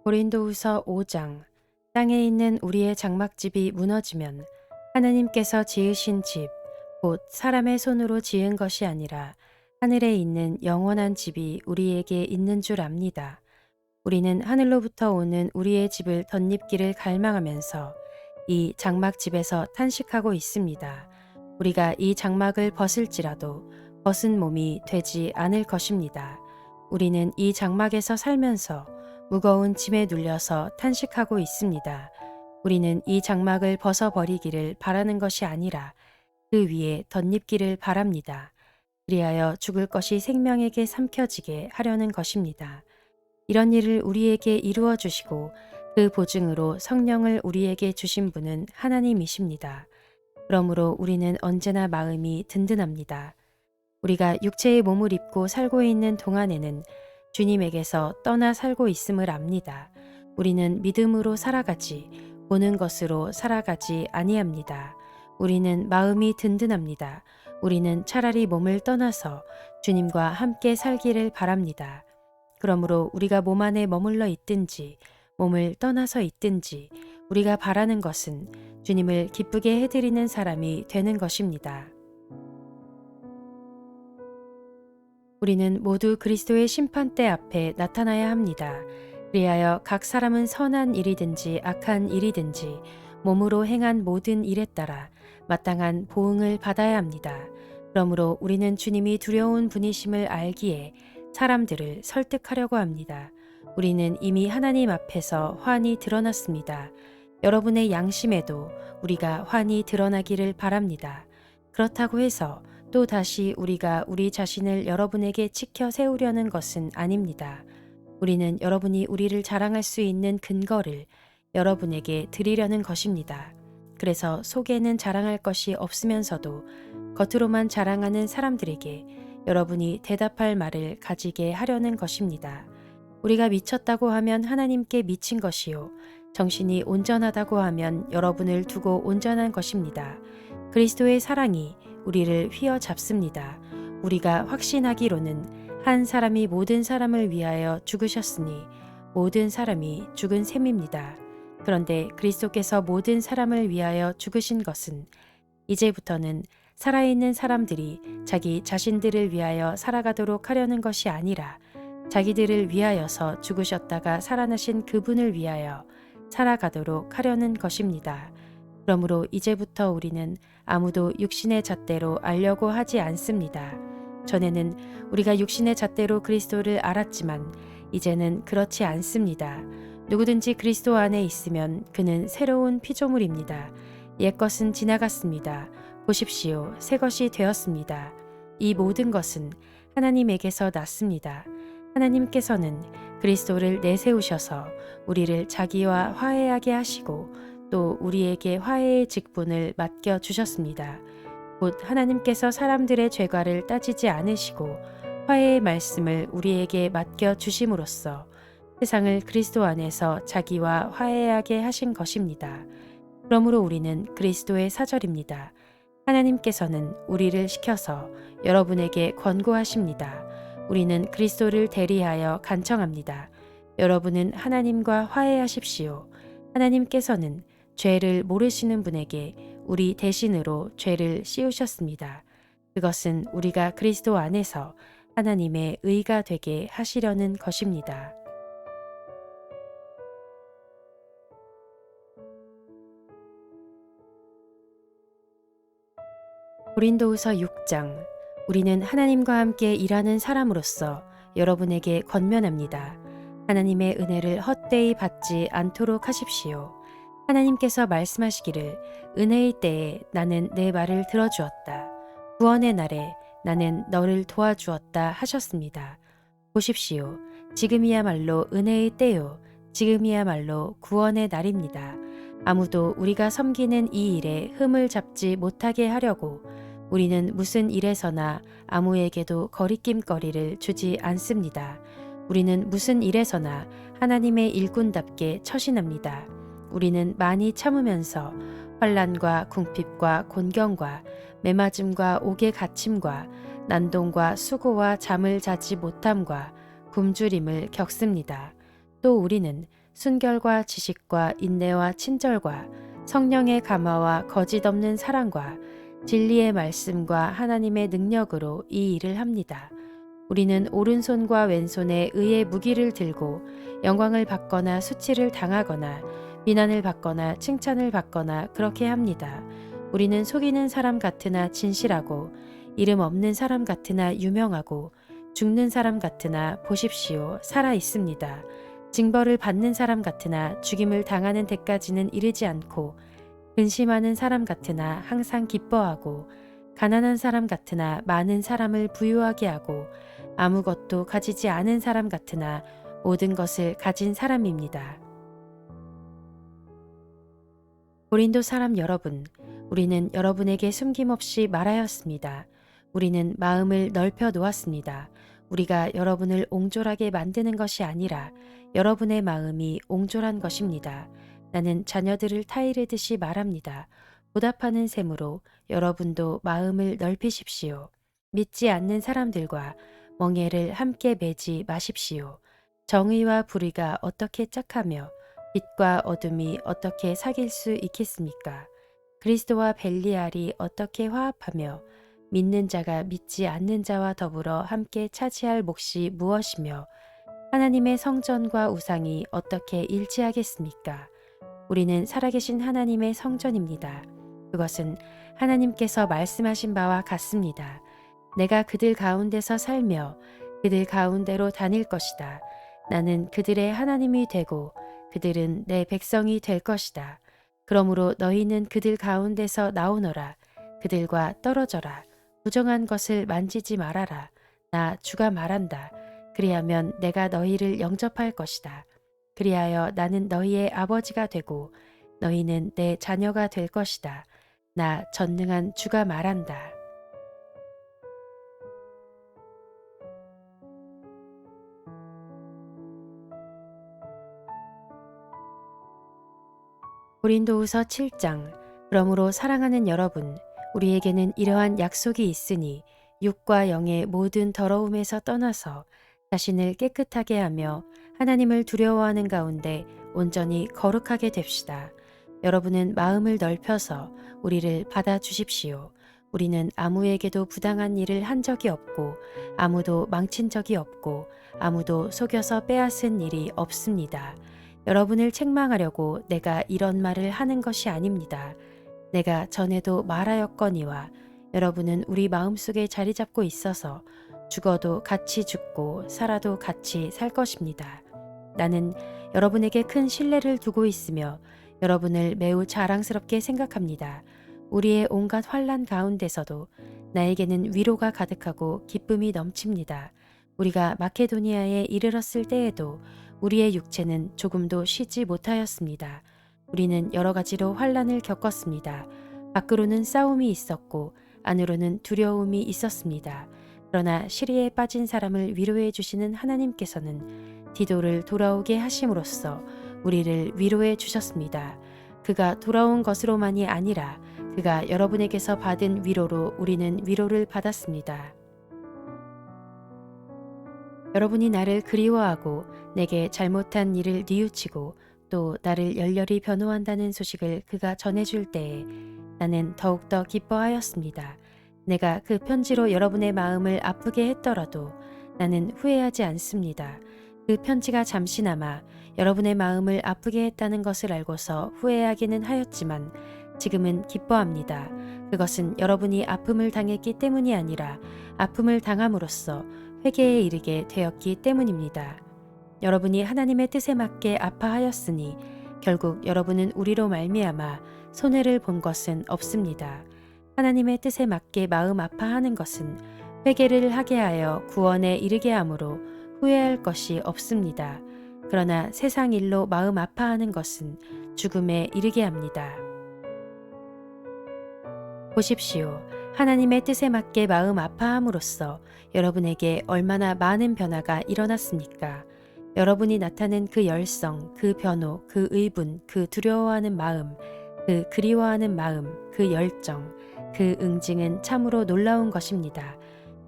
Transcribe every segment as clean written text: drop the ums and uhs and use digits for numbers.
고린도후서 5장. 땅에 있는 우리의 장막집이 무너지면 하느님께서 지으신 집, 곧 사람의 손으로 지은 것이 아니라 하늘에 있는 영원한 집이 우리에게 있는 줄 압니다. 우리는 하늘로부터 오는 우리의 집을 덧입기를 갈망하면서 이 장막집에서 탄식하고 있습니다. 우리가 이 장막을 벗을지라도 벗은 몸이 되지 않을 것입니다. 우리는 이 장막에서 살면서 무거운 짐에 눌려서 탄식하고 있습니다. 우리는 이 장막을 벗어버리기를 바라는 것이 아니라 그 위에 덧입기를 바랍니다. 그리하여 죽을 것이 생명에게 삼켜지게 하려는 것입니다. 이런 일을 우리에게 이루어 주시고 그 보증으로 성령을 우리에게 주신 분은 하나님이십니다. 그러므로 우리는 언제나 마음이 든든합니다. 우리가 육체의 몸을 입고 살고 있는 동안에는 주님에게서 떠나 살고 있음을 압니다. 우리는 믿음으로 살아가지 보는 것으로 살아가지 아니합니다. 우리는 마음이 든든합니다. 우리는 차라리 몸을 떠나서 주님과 함께 살기를 바랍니다. 그러므로 우리가 몸 안에 머물러 있든지 몸을 떠나서 있든지 우리가 바라는 것은 주님을 기쁘게 해드리는 사람이 되는 것입니다. 우리는 모두 그리스도의 심판대 앞에 나타나야 합니다. 그리하여 각 사람은 선한 일이든지 악한 일이든지 몸으로 행한 모든 일에 따라 마땅한 보응을 받아야 합니다. 그러므로 우리는 주님이 두려운 분이심을 알기에 사람들을 설득하려고 합니다. 우리는 이미 하나님 앞에서 환히 드러났습니다. 여러분의 양심에도 우리가 환히 드러나기를 바랍니다. 그렇다고 해서 또 다시 우리가 우리 자신을 여러분에게 치켜 세우려는 것은 아닙니다. 우리는 여러분이 우리를 자랑할 수 있는 근거를 여러분에게 드리려는 것입니다. 그래서 속에는 자랑할 것이 없으면서도 겉으로만 자랑하는 사람들에게 여러분이 대답할 말을 가지게 하려는 것입니다. 우리가 미쳤다고 하면 하나님께 미친 것이요. 정신이 온전하다고 하면 여러분을 두고 온전한 것입니다. 그리스도의 사랑이 우리를 휘어잡습니다. 우리가 확신하기로는 한 사람이 모든 사람을 위하여 죽으셨으니 모든 사람이 죽은 셈입니다. 그런데 그리스도께서 모든 사람을 위하여 죽으신 것은 이제부터는 살아있는 사람들이 자기 자신들을 위하여 살아가도록 하려는 것이 아니라 자기들을 위하여서 죽으셨다가 살아나신 그분을 위하여 살아가도록 하려는 것입니다. 그러므로 이제부터 우리는 아무도 육신의 잣대로 알려고 하지 않습니다. 전에는 우리가 육신의 잣대로 그리스도를 알았지만 이제는 그렇지 않습니다. 누구든지 그리스도 안에 있으면 그는 새로운 피조물입니다. 옛것은 지나갔습니다. 보십시오. 새 것이 되었습니다. 이 모든 것은 하나님에게서 났습니다. 하나님께서는 그리스도를 내세우셔서 우리를 자기와 화해하게 하시고 또 우리에게 화해의 직분을 맡겨 주셨습니다. 곧 하나님께서 사람들의 죄과를 따지지 않으시고 화해의 말씀을 우리에게 맡겨 주심으로써 세상을 그리스도 안에서 자기와 화해하게 하신 것입니다. 그러므로 우리는 그리스도의 사절입니다. 하나님께서는 우리를 시켜서 여러분에게 권고하십니다. 우리는 그리스도를 대리하여 간청합니다. 여러분은 하나님과 화해하십시오. 하나님께서는 죄를 모르시는 분에게 우리 대신으로 죄를 씌우셨습니다. 그것은 우리가 그리스도 안에서 하나님의 의가 되게 하시려는 것입니다. 고린도후서 6장. 우리는 하나님과 함께 일하는 사람으로서 여러분에게 권면합니다. 하나님의 은혜를 헛되이 받지 않도록 하십시오. 하나님께서 말씀하시기를 은혜의 때에 나는 내 말을 들어주었다. 구원의 날에 나는 너를 도와주었다 하셨습니다. 보십시오. 지금이야말로 은혜의 때요. 지금이야말로 구원의 날입니다. 아무도 우리가 섬기는 이 일에 흠을 잡지 못하게 하려고 우리는 무슨 일에서나 아무에게도 거리낌거리를 주지 않습니다. 우리는 무슨 일에서나 하나님의 일꾼답게 처신합니다. 우리는 많이 참으면서 환난과 궁핍과 곤경과 매맞음과 옥의 갇힘과 난동과 수고와 잠을 자지 못함과 굶주림을 겪습니다. 또 우리는 순결과 지식과 인내와 친절과 성령의 감화와 거짓 없는 사랑과 진리의 말씀과 하나님의 능력으로 이 일을 합니다. 우리는 오른손과 왼손에 의의 무기를 들고 영광을 받거나 수치를 당하거나 비난을 받거나 칭찬을 받거나 그렇게 합니다. 우리는 속이는 사람 같으나 진실하고 이름 없는 사람 같으나 유명하고 죽는 사람 같으나 보십시오 살아 있습니다. 징벌을 받는 사람 같으나 죽임을 당하는 데까지는 이르지 않고 근심하는 사람 같으나 항상 기뻐하고 가난한 사람 같으나 많은 사람을 부유하게 하고 아무것도 가지지 않은 사람 같으나 모든 것을 가진 사람입니다. 고린도 사람 여러분, 우리는 여러분에게 숨김없이 말하였습니다. 우리는 마음을 넓혀 놓았습니다. 우리가 여러분을 옹졸하게 만드는 것이 아니라 여러분의 마음이 옹졸한 것입니다. 나는 자녀들을 타이르듯이 말합니다. 보답하는 셈으로 여러분도 마음을 넓히십시오. 믿지 않는 사람들과 멍에를 함께 매지 마십시오. 정의와 불의가 어떻게 짝하며 빛과 어둠이 어떻게 사귈 수 있겠습니까? 그리스도와 벨리알이 어떻게 화합하며 믿는 자가 믿지 않는 자와 더불어 함께 차지할 몫이 무엇이며 하나님의 성전과 우상이 어떻게 일치하겠습니까? 우리는 살아계신 하나님의 성전입니다. 그것은 하나님께서 말씀하신 바와 같습니다. 내가 그들 가운데서 살며 그들 가운데로 다닐 것이다. 나는 그들의 하나님이 되고 그들은 내 백성이 될 것이다. 그러므로 너희는 그들 가운데서 나오너라. 그들과 떨어져라. 부정한 것을 만지지 말아라. 나 주가 말한다. 그리하면 내가 너희를 영접할 것이다. 그리하여 나는 너희의 아버지가 되고 너희는 내 자녀가 될 것이다. 나 전능한 주가 말한다. 고린도후서 7장. 그러므로 사랑하는 여러분, 우리에게는 이러한 약속이 있으니 육과 영의 모든 더러움에서 떠나서 자신을 깨끗하게 하며 하나님을 두려워하는 가운데 온전히 거룩하게 됩시다. 여러분은 마음을 넓혀서 우리를 받아주십시오. 우리는 아무에게도 부당한 일을 한 적이 없고 아무도 망친 적이 없고 아무도 속여서 빼앗은 일이 없습니다. 여러분을 책망하려고 내가 이런 말을 하는 것이 아닙니다. 내가 전에도 말하였거니와 여러분은 우리 마음속에 자리 잡고 있어서 죽어도 같이 죽고 살아도 같이 살 것입니다. 나는 여러분에게 큰 신뢰를 두고 있으며 여러분을 매우 자랑스럽게 생각합니다. 우리의 온갖 환난 가운데서도 나에게는 위로가 가득하고 기쁨이 넘칩니다. 우리가 마케도니아에 이르렀을 때에도 우리의 육체는 조금도 쉬지 못하였습니다. 우리는 여러 가지로 환난을 겪었습니다. 밖으로는 싸움이 있었고 안으로는 두려움이 있었습니다. 그러나 시리에 빠진 사람을 위로해 주시는 하나님께서는 디도를 돌아오게 하심으로써 우리를 위로해 주셨습니다. 그가 돌아온 것으로만이 아니라 그가 여러분에게서 받은 위로로 우리는 위로를 받았습니다. 여러분이 나를 그리워하고 내게 잘못한 일을 뉘우치고 또 나를 열렬히 변호한다는 소식을 그가 전해줄 때에 나는 더욱더 기뻐하였습니다. 내가 그 편지로 여러분의 마음을 아프게 했더라도 나는 후회하지 않습니다. 그 편지가 잠시나마 여러분의 마음을 아프게 했다는 것을 알고서 후회하기는 하였지만 지금은 기뻐합니다. 그것은 여러분이 아픔을 당했기 때문이 아니라 아픔을 당함으로써 회개에 이르게 되었기 때문입니다. 여러분이 하나님의 뜻에 맞게 아파하였으니 결국 여러분은 우리로 말미암아 손해를 본 것은 없습니다. 하나님의 뜻에 맞게 마음 아파하는 것은 회개를 하게 하여 구원에 이르게 하므로 후회할 것이 없습니다. 그러나 세상 일로 마음 아파하는 것은 죽음에 이르게 합니다. 보십시오. 하나님의 뜻에 맞게 마음 아파함으로써 여러분에게 얼마나 많은 변화가 일어났습니까? 여러분이 나타낸 그 열성, 그 변호, 그 의분, 그 두려워하는 마음, 그 그리워하는 마음, 그 열정, 그 응징은 참으로 놀라운 것입니다.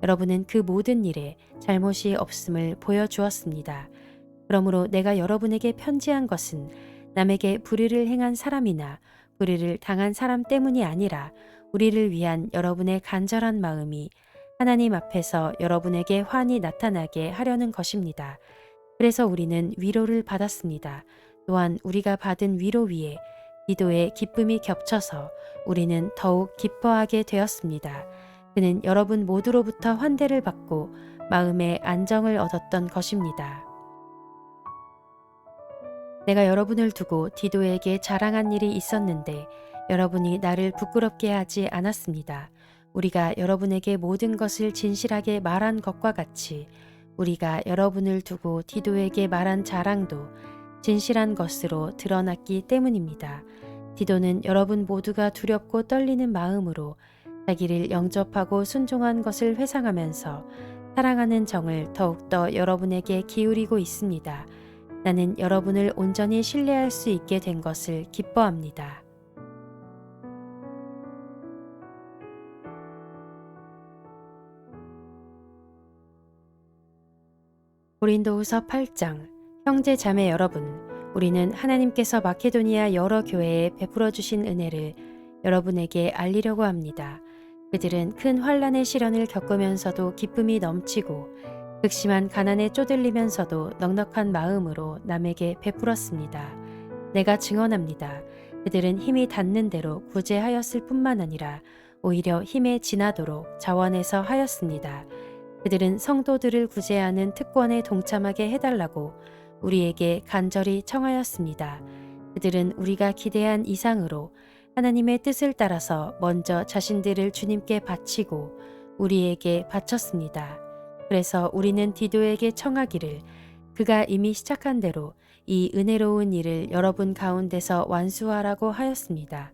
여러분은 그 모든 일에 잘못이 없음을 보여주었습니다. 그러므로 내가 여러분에게 편지한 것은 남에게 불의를 행한 사람이나 불의를 당한 사람 때문이 아니라 우리를 위한 여러분의 간절한 마음이 하나님 앞에서 여러분에게 환히 나타나게 하려는 것입니다. 그래서 우리는 위로를 받았습니다. 또한 우리가 받은 위로 위에 기도의 기쁨이 겹쳐서 우리는 더욱 기뻐하게 되었습니다. 그는 여러분 모두로부터 환대를 받고 마음의 안정을 얻었던 것입니다. 내가 여러분을 두고 디도에게 자랑한 일이 있었는데 여러분이 나를 부끄럽게 하지 않았습니다. 우리가 여러분에게 모든 것을 진실하게 말한 것과 같이 우리가 여러분을 두고 디도에게 말한 자랑도 진실한 것으로 드러났기 때문입니다. 디도는 여러분 모두가 두렵고 떨리는 마음으로 자기를 영접하고 순종한 것을 회상하면서 사랑하는 정을 더욱더 여러분에게 기울이고 있습니다. 나는 여러분을 온전히 신뢰할 수 있게 된 것을 기뻐합니다. 고린도후서 8장. 형제 자매 여러분, 우리는 하나님께서 마케도니아 여러 교회에 베풀어 주신 은혜를 여러분에게 알리려고 합니다. 그들은 큰 환난의 시련을 겪으면서도 기쁨이 넘치고 극심한 가난에 쪼들리면서도 넉넉한 마음으로 남에게 베풀었습니다. 내가 증언합니다. 그들은 힘이 닿는 대로 구제하였을 뿐만 아니라 오히려 힘에 지나도록 자원해서 하였습니다. 그들은 성도들을 구제하는 특권에 동참하게 해달라고 우리에게 간절히 청하였습니다. 그들은 우리가 기대한 이상으로 하나님의 뜻을 따라서 먼저 자신들을 주님께 바치고 우리에게 바쳤습니다. 그래서 우리는 디도에게 청하기를 그가 이미 시작한 대로 이 은혜로운 일을 여러분 가운데서 완수하라고 하였습니다.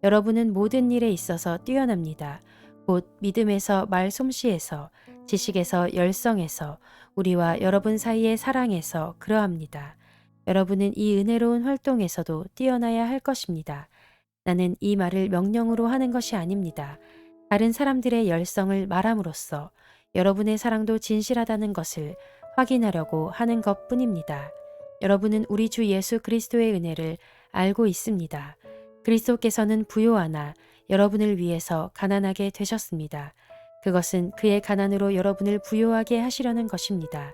여러분은 모든 일에 있어서 뛰어납니다. 곧 믿음에서 말솜씨에서 지식에서 열성에서 우리와 여러분 사이의 사랑에서 그러합니다. 여러분은 이 은혜로운 활동에서도 뛰어나야 할 것입니다. 나는 이 말을 명령으로 하는 것이 아닙니다. 다른 사람들의 열성을 말함으로써 여러분의 사랑도 진실하다는 것을 확인하려고 하는 것뿐입니다. 여러분은 우리 주 예수 그리스도의 은혜를 알고 있습니다. 그리스도께서는 부요하나 여러분을 위해서 가난하게 되셨습니다. 그것은 그의 가난으로 여러분을 부요하게 하시려는 것입니다.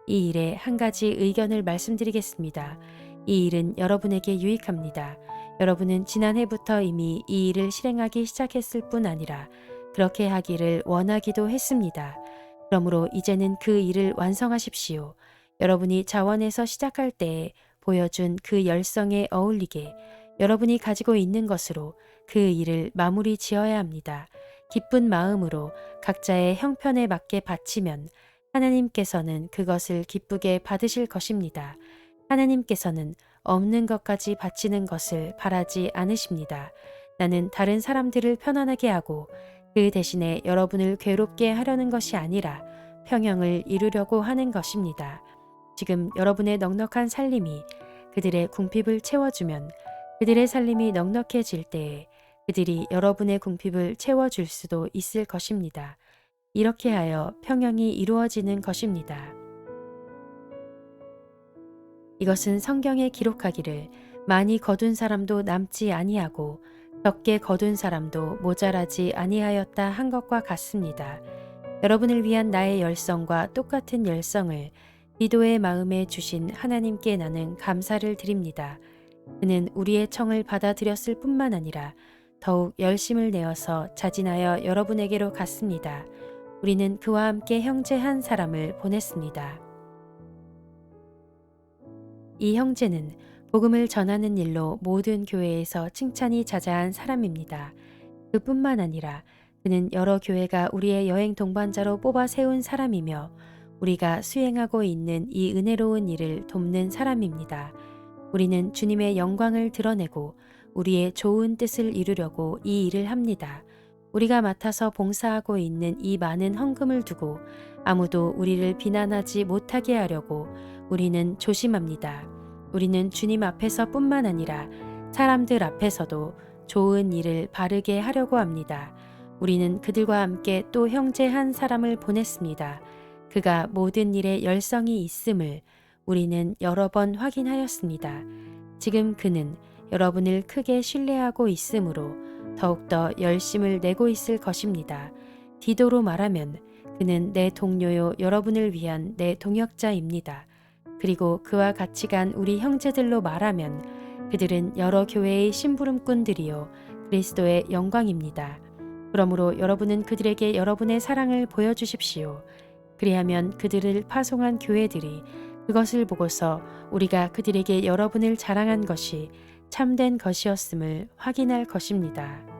이 일에 한 가지 의견을 말씀드리겠습니다. 이 일은 여러분에게 유익합니다. 여러분은 지난해부터 이미 이 일을 실행하기 시작했을 뿐 아니라 그렇게 하기를 원하기도 했습니다. 그러므로 이제는 그 일을 완성하십시오. 여러분이 자원에서 시작할 때에 보여준 그 열성에 어울리게 여러분이 가지고 있는 것으로 그 일을 마무리 지어야 합니다. 기쁜 마음으로 각자의 형편에 맞게 바치면 하나님께서는 그것을 기쁘게 받으실 것입니다. 하나님께서는 없는 것까지 바치는 것을 바라지 않으십니다. 나는 다른 사람들을 편안하게 하고 그 대신에 여러분을 괴롭게 하려는 것이 아니라 평형을 이루려고 하는 것입니다. 지금 여러분의 넉넉한 살림이 그들의 궁핍을 채워주면 그들의 살림이 넉넉해질 때에 그들이 여러분의 궁핍을 채워줄 수도 있을 것입니다. 이렇게 하여 평형이 이루어지는 것입니다. 이것은 성경에 기록하기를 많이 거둔 사람도 남지 아니하고 적게 거둔 사람도 모자라지 아니하였다 한 것과 같습니다. 여러분을 위한 나의 열성과 똑같은 열성을 디도의 마음에 주신 하나님께 나는 감사를 드립니다. 그는 우리의 청을 받아들였을 뿐만 아니라 더욱 열심을 내어서 자진하여 여러분에게로 갔습니다. 우리는 그와 함께 형제 한 사람을 보냈습니다. 이 형제는 복음을 전하는 일로 모든 교회에서 칭찬이 자자한 사람입니다. 그뿐만 아니라 그는 여러 교회가 우리의 여행 동반자로 뽑아 세운 사람이며 우리가 수행하고 있는 이 은혜로운 일을 돕는 사람입니다. 우리는 주님의 영광을 드러내고 우리의 좋은 뜻을 이루려고 이 일을 합니다. 우리가 맡아서 봉사하고 있는 이 많은 헌금을 두고 아무도 우리를 비난하지 못하게 하려고 우리는 조심합니다. 우리는 주님 앞에서 뿐만 아니라 사람들 앞에서도 좋은 일을 바르게 하려고 합니다. 우리는 그들과 함께 또 형제 한 사람을 보냈습니다. 그가 모든 일에 열성이 있음을 우리는 여러 번 확인하였습니다. 지금 그는 여러분을 크게 신뢰하고 있으므로 더욱더 열심을 내고 있을 것입니다. 디도로 말하면 그는 내 동료요 여러분을 위한 내 동역자입니다. 그리고 그와 같이 간 우리 형제들로 말하면 그들은 여러 교회의 심부름꾼들이요 그리스도의 영광입니다. 그러므로 여러분은 그들에게 여러분의 사랑을 보여주십시오. 그리하면 그들을 파송한 교회들이 그것을 보고서 우리가 그들에게 여러분을 자랑한 것이 참된 것이었음을 확인할 것입니다.